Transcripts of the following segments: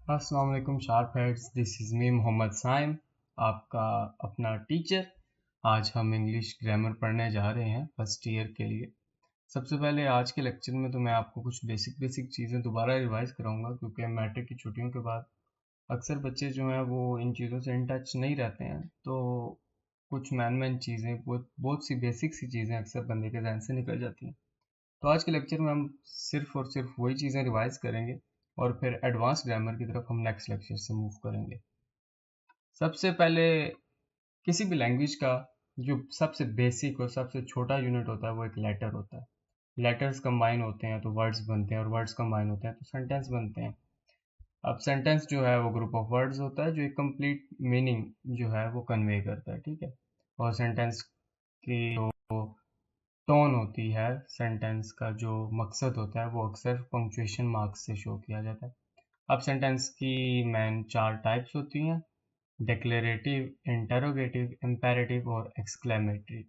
अस्सलाम वालेकुम sharp heads, this is me Mohammad Saim, आपका अपना टीचर। आज हम इंग्लिश ग्रामर पढ़ने जा रहे हैं फर्स्ट ईयर के लिए। सबसे पहले आज के लेक्चर में तो मैं आपको कुछ बेसिक चीज़ें दोबारा रिवाइज कराऊंगा, क्योंकि मैट्रिक की छुट्टियों के बाद अक्सर बच्चे जो हैं वो इन चीज़ों से इन टच नहीं रहते हैं। तो कुछ मेन चीज़ें, बहुत सी बेसिक सी चीज़ें अक्सर बंदे के जहन से निकल जाती हैं। तो आज के लेक्चर में हम सिर्फ और सिर्फ वही चीज़ें रिवाइज करेंगे और फिर एडवांस ग्रामर की तरफ हम नेक्स्ट लेक्चर से मूव करेंगे। सबसे पहले किसी भी लैंग्वेज का जो सबसे बेसिक और सबसे छोटा यूनिट होता है वो एक लेटर होता है। लेटर्स कंबाइन होते हैं तो वर्ड्स बनते हैं, और वर्ड्स कंबाइन होते हैं तो सेंटेंस बनते हैं। अब सेंटेंस जो है वो ग्रुप ऑफ वर्ड्स होता है जो एक कंप्लीट मीनिंग जो है वो कन्वे करता है, ठीक है। और सेंटेंस की टोन होती है, सेंटेंस का जो मकसद होता है वो अक्सर पंक्चुएशन मार्क्स से शो किया जाता है। अब सेंटेंस की मेन 4 टाइप्स होती हैं: डिक्लेरेटिव, इंटरोगेटिव, इम्पेरेटिव और एक्सक्लेमेटरी।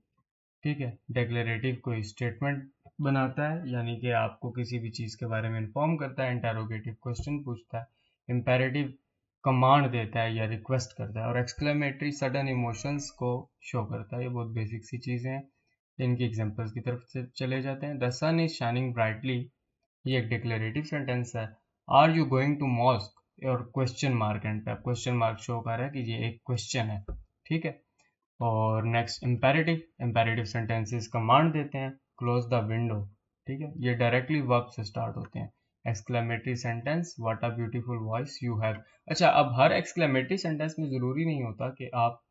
ठीक है। डिक्लेरेटिव कोई स्टेटमेंट बनाता है, यानी कि आपको किसी भी चीज़ के बारे में इन्फॉर्म करता है। इंटरोगेटिव क्वेश्चन पूछता है। इम्पेरेटिव कमांड देता है या रिक्वेस्ट करता है। और एक्सक्लेमेटरी सडन इमोशंस को शो करता है। ये बहुत बेसिक सी चीज़ें हैं, इनकी एग्जांपल्स की तरफ से चले जाते हैं। The sun is shining brightly, ये एक डिक्लेरेटिव सेंटेंस है। Are you going to mosque, और क्वेश्चन मार्क एंड पे क्वेश्चन मार्क शो कर रहा है कि ये एक क्वेश्चन है, ठीक है। और नेक्स्ट इंपेरेटिव सेंटेंसेस कमांड देते हैं, क्लोज द विंडो, ठीक है। ये डायरेक्टली वर्ब से स्टार्ट होते हैं। Exclamatory sentence, what a beautiful voice you have. अच्छा, अब हर एक्सक्लेमेटरी सेंटेंस में ज़रूरी नहीं होता कि आप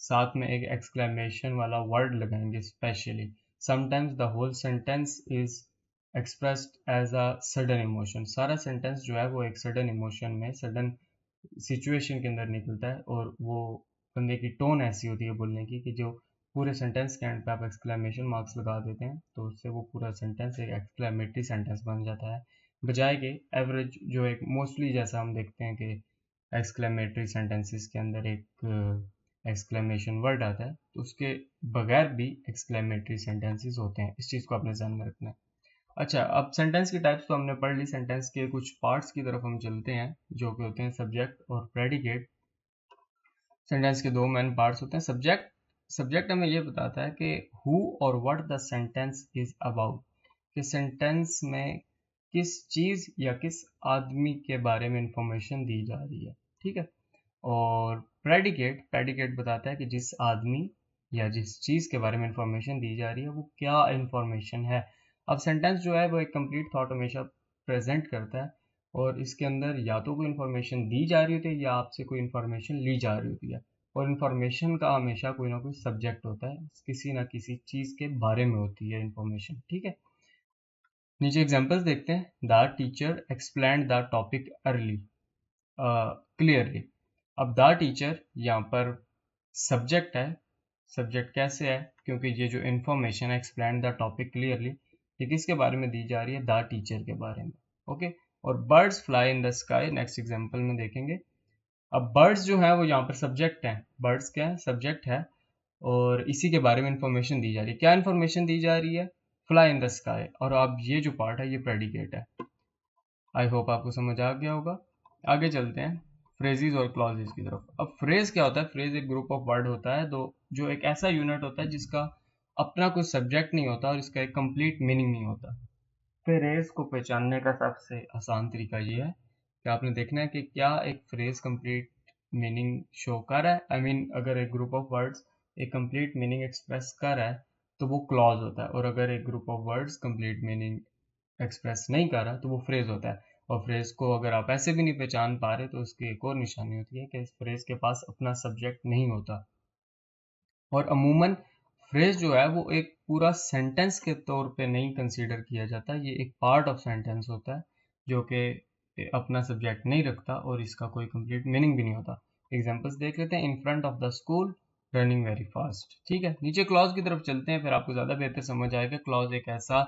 साथ में एक एक्सक्लेमेशन वाला वर्ड लगाएंगे specially. Sometimes the whole sentence is expressed as a sudden emotion. सारा सेंटेंस जो है वो एक सडन इमोशन में, सडन सिचुएशन के अंदर निकलता है, और वो बंदे की टोन ऐसी होती है बोलने की कि जो पूरे सेंटेंस के एंड पे आप एक्सक्लेमेशन मार्क्स लगा देते हैं तो उससे वो पूरा सेंटेंस एक एक्सक्लेमेटरी सेंटेंस बन जाता है, बजाय के एवरेज जो एक मोस्टली जैसा हम देखते हैं कि एक्सक्लेमेटरी सेंटेंसेस के अंदर एक एक्सक्लेमेशन वर्ड आता है, तो उसके बगैर भी एक्सक्लेमेटरी सेंटेंसेस होते हैं। इस चीज़ को आपने ध्यान में रखना है। अच्छा, अब सेंटेंस की टाइप्स तो हमने पढ़ ली। सेंटेंस के कुछ पार्ट्स की तरफ हम चलते हैं जो कि होते हैं सब्जेक्ट और प्रेडिकेट। सेंटेंस के दो मेन पार्ट्स होते हैं। सब्जेक्ट हमें ये बताता है कि हु और what the sentence is about, कि सेंटेंस में किस चीज़ या किस आदमी के बारे में इंफॉर्मेशन दी जा रही है, ठीक है। और प्रेडिकेट बताता है कि जिस आदमी या जिस चीज़ के बारे में इंफॉर्मेशन दी जा रही है वो क्या इंफॉर्मेशन है। अब सेंटेंस जो है वो एक कंप्लीट थॉट हमेशा प्रेजेंट करता है, और इसके अंदर या तो कोई इन्फॉर्मेशन दी जा रही होती है या आपसे कोई इन्फॉर्मेशन ली जा रही होती है। और इन्फॉर्मेशन का हमेशा कोई ना कोई सब्जेक्ट होता है, किसी ना किसी चीज़ के बारे में होती है इन्फॉर्मेशन, ठीक है। नीचे एग्जांपल्स देखते हैं। The teacher explained the topic early clearly. अब द टीचर यहाँ पर सब्जेक्ट है। सब्जेक्ट कैसे है? क्योंकि ये जो information explain the topic clearly, ये किसके बारे में दी जा रही है? द टीचर के बारे में, ओके। और birds fly in the sky next example में देखेंगे। अब बर्ड्स जो है वो यहाँ पर सब्जेक्ट हैं। बर्ड्स क्या है? सब्जेक्ट है, और इसी के बारे में इंफॉर्मेशन दी जा रही है। क्या इंफॉर्मेशन दी जा रही है? Fly in the sky. और अब ये जो पार्ट है ये प्रेडिकेट है। आई होप आपको समझ आ गया होगा। आगे चलते हैं फ्रेजेस और क्लॉजेस की तरफ। अब फ्रेज क्या होता है? फ्रेज एक ग्रुप ऑफ वर्ड होता है जो एक ऐसा यूनिट होता है जिसका अपना कोई सब्जेक्ट नहीं होता और इसका एक कंप्लीट मीनिंग नहीं होता। फ्रेज को पहचानने का सबसे आसान तरीका ये है कि आपने देखना है कि क्या एक फ्रेज कंप्लीट मीनिंग शो कर रहा है। आई मीन अगर एक ग्रुप ऑफ वर्ड्स एक कंप्लीट मीनिंग एक्सप्रेस कर रहा है तो वो क्लॉज होता है, और अगर एक group of words complete meaning express नहीं कर रहा तो वो फ्रेज होता है। और फ्रेज को अगर आप ऐसे भी नहीं पहचान पा रहे तो उसकी एक और निशानी होती है कि इस फ्रेज के पास अपना सब्जेक्ट नहीं होता। और अमूमन फ्रेज जो है वो एक पूरा सेंटेंस के तौर पे नहीं कंसीडर किया जाता, ये एक पार्ट ऑफ सेंटेंस होता है जो कि अपना सब्जेक्ट नहीं रखता और इसका कोई कंप्लीट मीनिंग भी नहीं होता। एग्जांपल्स देख लेते हैं। In front of the school, running very fast, ठीक है। नीचे क्लॉज की तरफ चलते हैं, फिर आपको ज़्यादा बेहतर समझ आएगा। क्लॉज एक ऐसा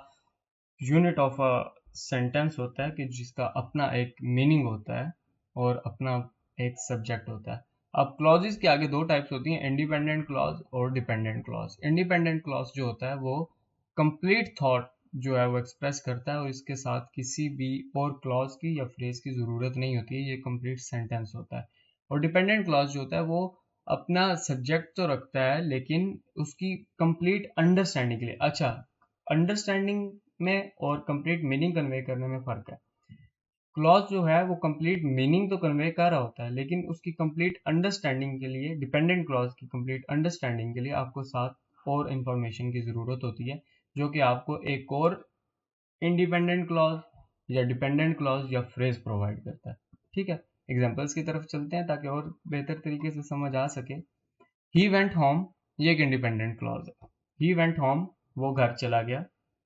यूनिट ऑफ अ सेंटेंस होता है कि जिसका अपना एक मीनिंग होता है और अपना एक सब्जेक्ट होता है। अब क्लॉजेस के आगे दो टाइप्स होती हैं, इंडिपेंडेंट क्लॉज और डिपेंडेंट क्लॉज। इंडिपेंडेंट क्लॉज जो होता है वो कंप्लीट थॉट जो है वो एक्सप्रेस करता है और इसके साथ किसी भी और क्लॉज की या फ्रेज की ज़रूरत नहीं होती है, ये कंप्लीट सेंटेंस होता है। और डिपेंडेंट क्लॉज जो होता है वो अपना सब्जेक्ट तो रखता है लेकिन उसकी कंप्लीट अंडरस्टैंडिंग के लिए, अच्छा, अंडरस्टैंडिंग में और कंप्लीट मीनिंग कन्वे करने में फ़र्क है। क्लॉज जो है वो कंप्लीट मीनिंग तो कन्वे कर रहा होता है लेकिन उसकी कंप्लीट अंडरस्टैंडिंग के लिए, डिपेंडेंट क्लॉज की कंप्लीट अंडरस्टैंडिंग के लिए आपको साथ और इंफॉर्मेशन की ज़रूरत होती है, जो कि आपको एक और इंडिपेंडेंट क्लॉज या डिपेंडेंट क्लॉज या फ्रेज प्रोवाइड करता है। ठीक है, एग्जांपल्स की तरफ चलते हैं ताकि और बेहतर तरीके से समझ आ सके। ही वेंट होम, ये एक इंडिपेंडेंट क्लॉज है। ही वेंट होम, वो घर चला गया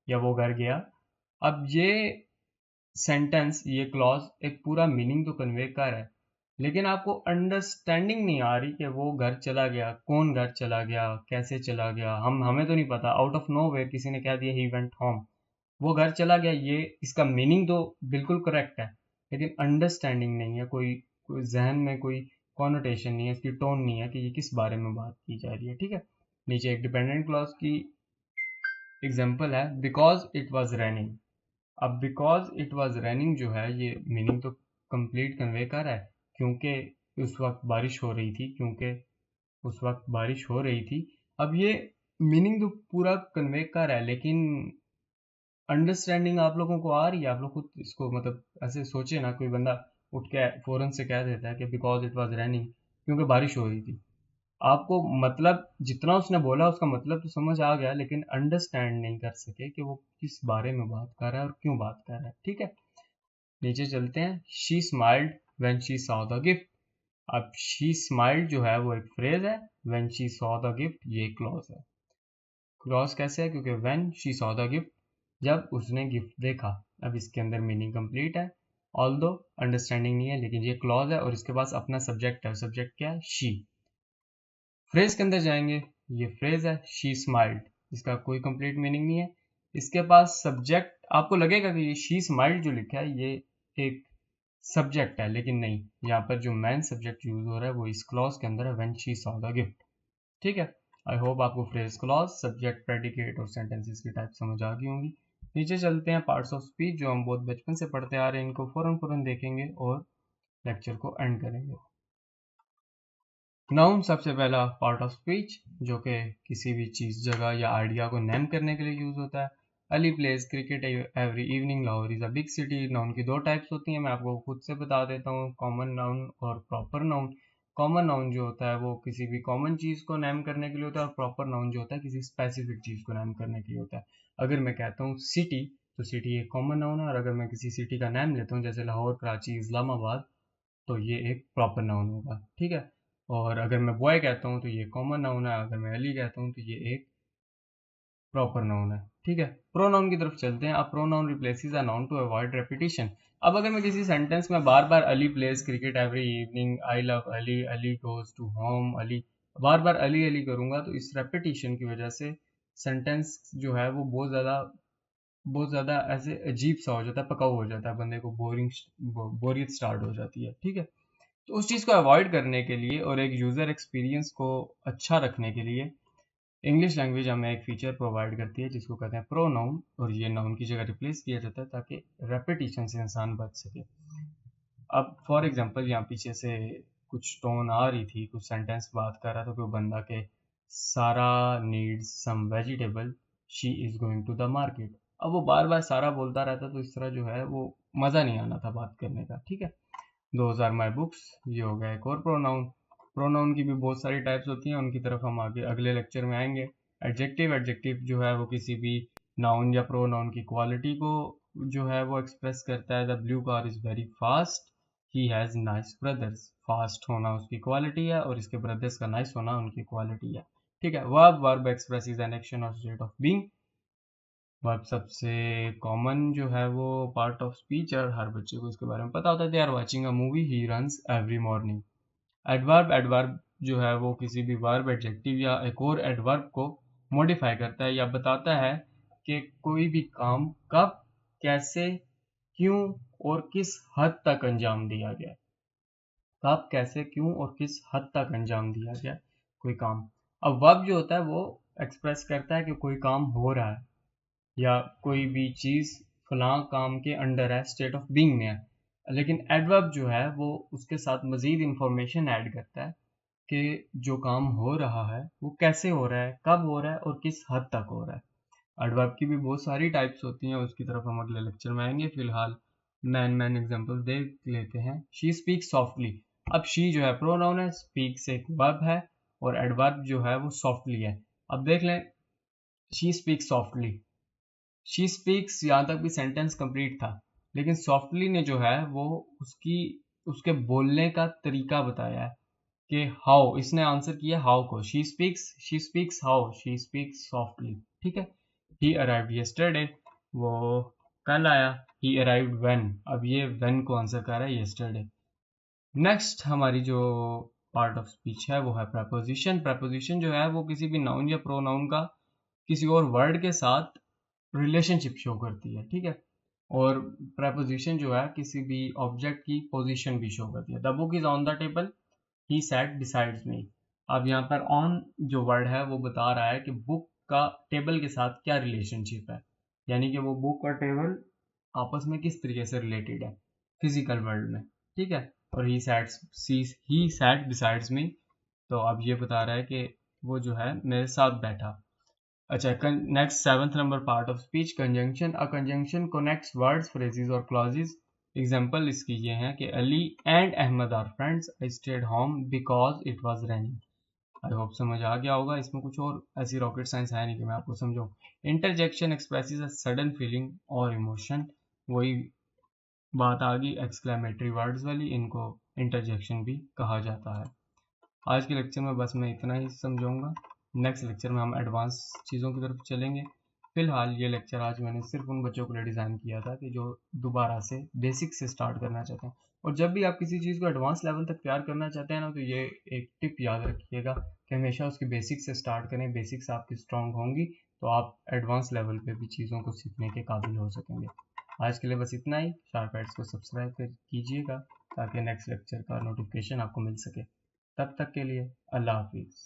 या वो घर गया। अब ये सेंटेंस, ये क्लॉज एक पूरा मीनिंग तो कन्वे कर रहा है लेकिन आपको अंडरस्टैंडिंग नहीं आ रही कि वो घर चला गया, कौन घर चला गया, कैसे चला गया, हमें तो नहीं पता, आउट ऑफ नो वे किसी ने कह दिया ही वेंट होम, वो घर चला गया। ये इसका मीनिंग तो बिल्कुल करेक्ट है लेकिन अंडरस्टैंडिंग नहीं है, कोई जहन में कोई कॉनोटेशन नहीं है, इसकी टोन नहीं है कि ये किस बारे में बात की जा रही है। ठीक है, नीचे एक डिपेंडेंट क्लॉज की एग्जांपल है, बिकॉज इट वाज रेनिंग। अब बिकॉज इट वाज रेनिंग जो है ये मीनिंग तो कंप्लीट कन्वे कर रहा है, क्योंकि उस वक्त बारिश हो रही थी, क्योंकि उस वक्त बारिश हो रही थी। अब ये मीनिंग तो पूरा कन्वे कर रहा है लेकिन अंडरस्टैंडिंग आप लोगों को आ रही है? आप लोग खुद इसको मतलब ऐसे सोचे ना, कोई बंदा उठ के फौरन से कह देता है कि बिकॉज इट वाज रेनिंग, क्योंकि बारिश हो रही थी। आपको मतलब जितना उसने बोला उसका मतलब तो समझ आ गया लेकिन अंडरस्टैंड नहीं कर सके कि वो किस बारे में बात कर रहा है और क्यों बात कर रहा है। ठीक है, नीचे चलते हैं। She smiled when she saw the gift. अब शी स्माइल्ड जो है वो एक फ्रेज है, when she saw the gift ये क्लॉज है। क्लॉज कैसे है? क्योंकि when she saw the gift, जब उसने गिफ्ट देखा। अब इसके अंदर मीनिंग कंप्लीट है, ऑल्दो अंडरस्टैंडिंग नहीं है, लेकिन ये क्लॉज है और इसके पास अपना सब्जेक्ट है। सब्जेक्ट क्या है? शी। फ्रेज के अंदर जाएंगे, ये फ्रेज है शी स्माइल्ड, इसका कोई कंप्लीट मीनिंग नहीं है। इसके पास सब्जेक्ट, आपको लगेगा कि ये शी स्माइल्ड जो लिखा है ये एक सब्जेक्ट है, लेकिन नहीं, यहाँ पर जो मेन सब्जेक्ट यूज हो रहा है वो इस क्लॉज के अंदर है, when she saw the gift. ठीक है, आई होप आपको फ्रेज, क्लॉज, सब्जेक्ट, प्रेडिकेट और सेंटेंसेस की टाइप समझ आ गई होंगी। नीचे चलते हैं, पार्ट्स ऑफ स्पीच जो हम बहुत बचपन से पढ़ते आ रहे हैं, इनको फौरन फौरन देखेंगे और लेक्चर को एंड करेंगे। नाउन सबसे पहला पार्ट ऑफ स्पीच, जो कि किसी भी चीज़, जगह या आइडिया को नेम करने के लिए यूज होता है। Ali plays cricket every evening, Lahore is a big city. Noun की दो टाइप्स होती हैं, मैं आपको खुद से बता देता हूँ, कॉमन नाउन और प्रॉपर नाउन। कॉमन नाउन जो होता है वो किसी भी कॉमन चीज़ को नेम करने के लिए होता है और प्रॉपर नाउन जो होता है किसी स्पेसिफिक चीज़ को नेम करने के लिए होता है। अगर मैं कहता हूँ सिटी, तो सिटी एक कॉमन नाउन है, और अगर मैं किसी सिटी का नाम लेता हूँ जैसे लाहौर, कराची, इस्लामाबाद, तो ये एक प्रॉपर नाउन होगा। ठीक है, और अगर मैं बॉय कहता हूँ तो ये कॉमन नाउन है, अगर मैं अली कहता हूँ तो ये एक प्रॉपर नाउन है। ठीक है, प्रोनाउन की तरफ चलते हैं। अब pronoun replaces a noun to avoid repetition. अब अगर मैं किसी सेंटेंस में बार बार Ali plays cricket every evening, I love Ali, Ali goes to home, Ali, बार बार अली अली करूंगा तो इस रेपिटेशन की वजह से सेंटेंस जो है वो बहुत ज़्यादा ऐसे अजीब सा हो जाता है, पकाऊ हो जाता है, बंदे को बोरियत स्टार्ट हो जाती है। ठीक है, तो उस चीज़ को अवॉइड करने के लिए और एक यूज़र एक्सपीरियंस को अच्छा रखने के लिए इंग्लिश लैंग्वेज हमें एक फीचर प्रोवाइड करती है जिसको कहते हैं प्रोनाउन, और ये नाउन की जगह रिप्लेस किया जाता है ताकि रेपिटेशन से इंसान बच सके। अब फॉर एग्जांपल यहाँ पीछे से कुछ टोन आ रही थी, कुछ सेंटेंस बात कर रहा था कोई बंदा के, Sara needs some vegetable, she is going to the market. अब वो बार बार सारा बोलता रहता तो इस तरह जो है वो मज़ा नहीं आना था बात करने का। ठीक है, दोज आर माई बुक्स, ये हो गया एक और प्रोनाउन। प्रोनाउन की भी बहुत सारी टाइप्स होती हैं, उनकी तरफ हम आगे अगले लेक्चर में आएंगे। एडजेक्टिव, एडजेक्टिव जो है वो किसी भी नाउन या प्रोनाउन की क्वालिटी को जो है वो एक्सप्रेस करता है। The blue car is very fast, he has nice brothers. Fast होना उसकी क्वालिटी है और इसके ब्रदर्स का नाइस होना उनकी क्वालिटी है। ठीक है, verb, verb expresses an action और स्टेट ऑफ बीइंग। वर्ब सबसे कॉमन जो है वो पार्ट ऑफ स्पीच है और हर बच्चे को इसके बारे में पता होता है। They are watching a movie, he runs every morning. Adverb, adverb जो है वो किसी भी वर्ब, एडजेक्टिव या एक और एडवर्ब को मॉडिफाई करता है या बताता है कि कोई भी काम कब, कैसे, क्यों और किस हद तक अंजाम दिया गया। कब, कैसे, क्यों और किस हद तक अंजाम दिया गया कोई काम। अब वर्ब जो होता है वो एक्सप्रेस करता है कि कोई काम हो रहा है, या कोई भी चीज़ फलां काम के अंडर है, स्टेट ऑफ बीइंग में है। लेकिन एडवर्ब जो है वो उसके साथ मज़ीद इंफॉर्मेशन ऐड करता है कि जो काम हो रहा है वो कैसे हो रहा है, कब हो रहा है और किस हद तक हो रहा है। एडवर्ब की भी बहुत सारी टाइप्स होती हैं, उसकी तरफ हम अगले लेक्चर में आएंगे। फिलहाल मैन एग्जांपल देख लेते हैं। She speak softly. अब शी जो है प्रोनाउन है, स्पीक से एक वर्ब है और एडवर्ब जो है वो सॉफ्टली है। अब देख लें, she speak softly, she speaks यहाँ तक भी सेंटेंस कंप्लीट था, लेकिन सॉफ्टली ने जो है वो उसकी उसके बोलने का तरीका बताया है कि हाउ, इसने आंसर किया हाउ को। She speaks how, she speaks softly. ठीक है। ही अराइव्ड यस्टरडे, वो कल आया। ही अराइव्ड व्हेन, अब ये व्हेन को आंसर कर रहा है यस्टरडे। नेक्स्ट हमारी जो पार्ट ऑफ स्पीच है वो है प्रपोजिशन। प्रपोजिशन जो है वो किसी भी नाउन या प्रोनाउन का किसी और वर्ड के साथ रिलेशनशिप शो करती है। ठीक है। और प्रपोजिशन जो है किसी भी ऑब्जेक्ट की पोजीशन भी शो करती है। The book is on the table, he sat besides me. अब यहाँ पर ऑन जो वर्ड है वो बता रहा है कि बुक का टेबल के साथ क्या रिलेशनशिप है, यानी कि वो बुक और टेबल आपस में किस तरीके से रिलेटेड है फिजिकल वर्ल्ड में। ठीक है। और ही सैट बिसाइड्स मी, तो अब ये बता रहा है कि वो जो है मेरे साथ बैठा। अच्छा, next seventh number part of speech, conjunction. A conjunction connects words, phrases और क्लॉजेस। एग्जांपल इसकी ये हैं कि Ali and Ahmed are friends, I stayed home because it was raining. I hope समझ आ गया होगा, इसमें कुछ और ऐसी रॉकेट साइंस है नहीं कि मैं आपको समझाऊं। Interjection expresses a sudden feeling और इमोशन, वही बात आ गई एक्सक्लेमेटरी वर्ड्स वाली, इनको इंटरजेक्शन भी कहा जाता है। आज के लेक्चर में बस मैं इतना ही समझाऊंगा। नेक्स्ट लेक्चर में हम एडवांस चीज़ों की तरफ चलेंगे। फिलहाल ये लेक्चर आज मैंने सिर्फ उन बच्चों के लिए डिज़ाइन किया था कि जो दोबारा से बेसिक से स्टार्ट करना चाहते हैं। और जब भी आप किसी चीज़ को एडवांस लेवल तक तैयार करना चाहते हैं ना, तो ये एक टिप याद रखिएगा कि हमेशा उसकी बेसिक से स्टार्ट करें। बेसिक्स आपकी स्ट्रांग होंगी तो आप एडवांस लेवल पे भी चीज़ों को सीखने के काबिल हो सकेंगे। आज के लिए बस इतना ही। शार्प एड्स को सब्सक्राइब कीजिएगा ताकि नेक्स्ट लेक्चर का नोटिफिकेशन आपको मिल सके। तब तक के लिए अल्लाह हाफिज़।